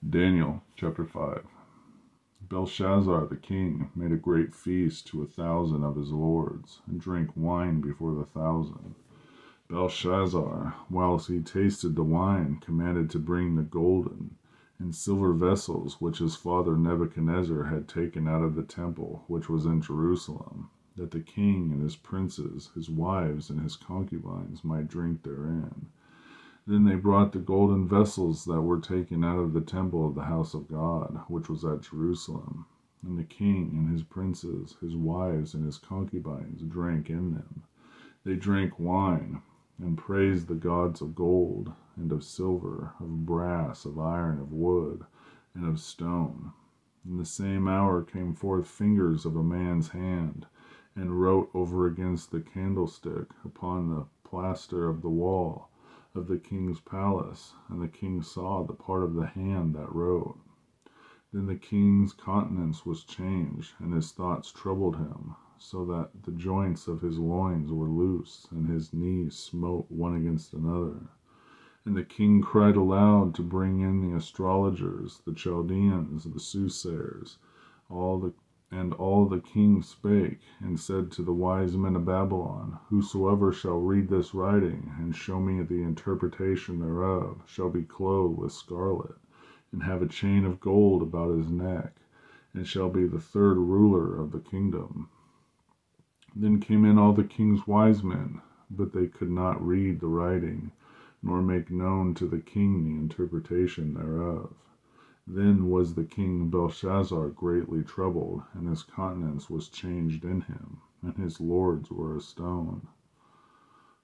Daniel chapter 5. Belshazzar the king made a great feast to 1,000 of his lords, and drank wine before the 1,000. Belshazzar, whilst he tasted the wine, commanded to bring the golden and silver vessels which his father Nebuchadnezzar had taken out of the temple which was in Jerusalem, that the king and his princes, his wives, and his concubines might drink therein. Then they brought the golden vessels that were taken out of the temple of the house of God, which was at Jerusalem. And the king and his princes, his wives, and his concubines drank in them. They drank wine, and praised the gods of gold, and of silver, of brass, of iron, of wood, and of stone. In the same hour came forth fingers of a man's hand, and wrote over against the candlestick upon the plaster of the wall of the king's palace, and the king saw the part of the hand that wrote. Then the king's countenance was changed, and his thoughts troubled him, so that the joints of his loins were loose, and his knees smote one against another. And the king cried aloud to bring in the astrologers, the Chaldeans, the soothsayers. All the king spake, and said to the wise men of Babylon, Whosoever shall read this writing, and show me the interpretation thereof, shall be clothed with scarlet, and have a chain of gold about his neck, and shall be the third ruler of the kingdom. Then came in all the king's wise men, but they could not read the writing, nor make known to the king the interpretation thereof. Then was the king Belshazzar greatly troubled, and his countenance was changed in him, and his lords were astoned.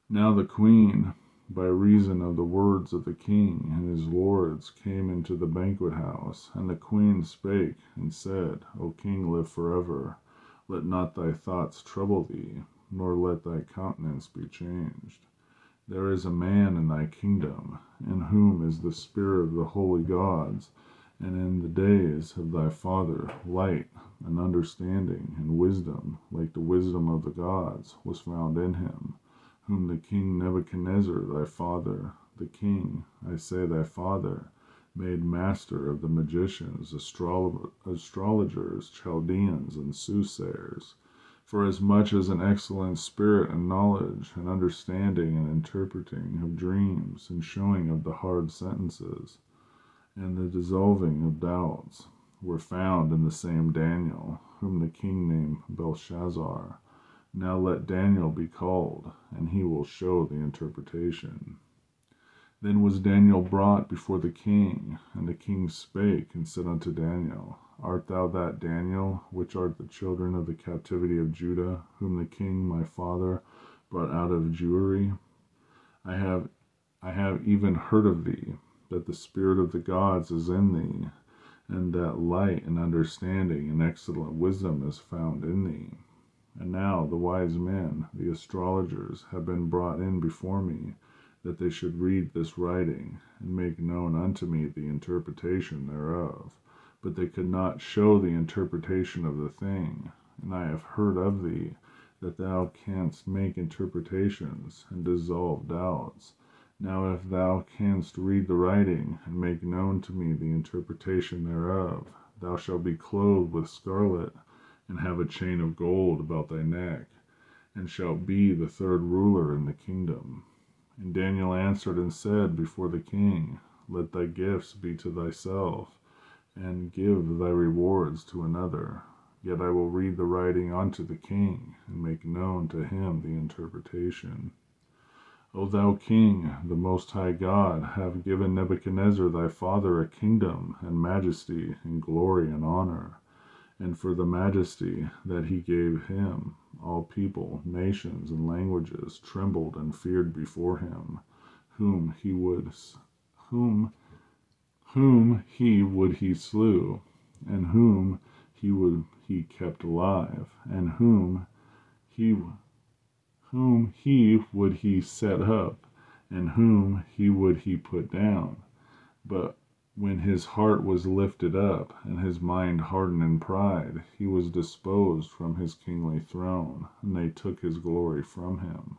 Now the queen, by reason of the words of the king and his lords, came into the banquet house, and the queen spake and said, O king, live forever. Let not thy thoughts trouble thee, nor let thy countenance be changed. There is a man in thy kingdom, in whom is the spirit of the holy gods, and in the days of thy father light and understanding and wisdom, like the wisdom of the gods, was found in him, whom the king Nebuchadnezzar thy father, the king, I say thy father, made master of the magicians, astrologers, Chaldeans, and soothsayers, for as much as an excellent spirit and knowledge and understanding and interpreting of dreams and showing of the hard sentences and the dissolving of doubts were found in the same Daniel, whom the king named Belshazzar. Now let Daniel be called, and he will show the interpretation. Then was Daniel brought before the king, and the king spake and said unto Daniel, Art thou that Daniel, which art the children of the captivity of Judah, whom the king my father brought out of Jewry? I have even heard of thee, that the spirit of the gods is in thee, and that light and understanding and excellent wisdom is found in thee. And now the wise men, the astrologers, have been brought in before me, that they should read this writing, and make known unto me the interpretation thereof. But they could not show the interpretation of the thing. And I have heard of thee, that thou canst make interpretations, and dissolve doubts. Now if thou canst read the writing, and make known to me the interpretation thereof, thou shalt be clothed with scarlet, and have a chain of gold about thy neck, and shalt be the third ruler in the kingdom. And Daniel answered and said before the king, Let thy gifts be to thyself, and give thy rewards to another. Yet I will read the writing unto the king, and make known to him the interpretation. O thou king, the most high God, have given Nebuchadnezzar thy father a kingdom, and majesty, and glory, and honor. And for the majesty that he gave him, all people, nations, and languages trembled and feared before him, whom he would he slew, and whom he kept alive, and whom he would he set up, and whom would he put down. But when his heart was lifted up, and his mind hardened in pride, he was disposed from his kingly throne, and they took his glory from him.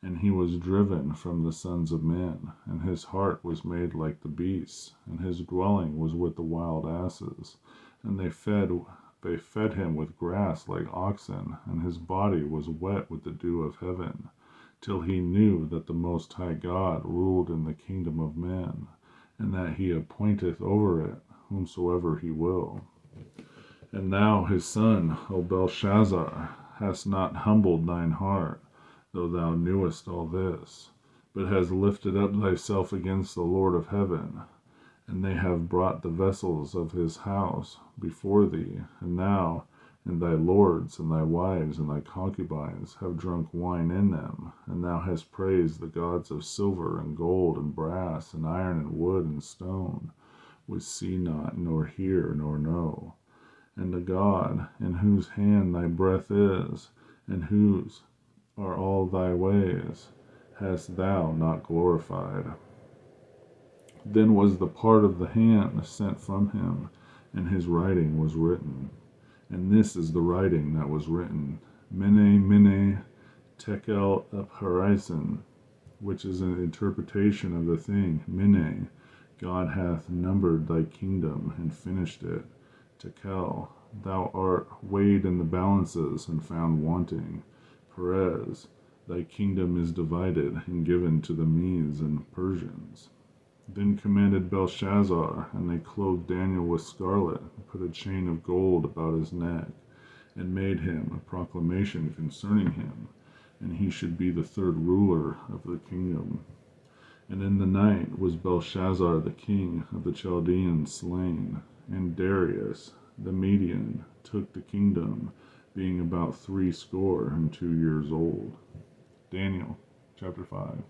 And he was driven from the sons of men, and his heart was made like the beasts, and his dwelling was with the wild asses. And they fed him with grass like oxen, and his body was wet with the dew of heaven, till he knew that the Most High God ruled in the kingdom of men, and that he appointeth over it whomsoever he will. And thou, his son, O Belshazzar, hast not humbled thine heart, though thou knewest all this, but hast lifted up thyself against the Lord of heaven. And they have brought the vessels of his house before thee, and thou, and thy lords, and thy wives, and thy concubines have drunk wine in them, and thou hast praised the gods of silver, and gold, and brass, and iron, and wood, and stone, which see not, nor hear, nor know. And the God, in whose hand thy breath is, and whose are all thy ways, hast thou not glorified. Then was the part of the hand sent from him, and his writing was written. And this is the writing that was written: Mene, Mene, Tekel Upharsin, which is an interpretation of the thing. Mene, God hath numbered thy kingdom, and finished it. Tekel, thou art weighed in the balances, and found wanting. Peres, thy kingdom is divided, and given to the Medes and Persians. Then commanded Belshazzar, and they clothed Daniel with scarlet, and put a chain of gold about his neck, and made him a proclamation concerning him, and he should be the third ruler of the kingdom. And in the night was Belshazzar the king of the Chaldeans slain, and Darius the Median took the kingdom, being about 62 years old. Daniel chapter 5.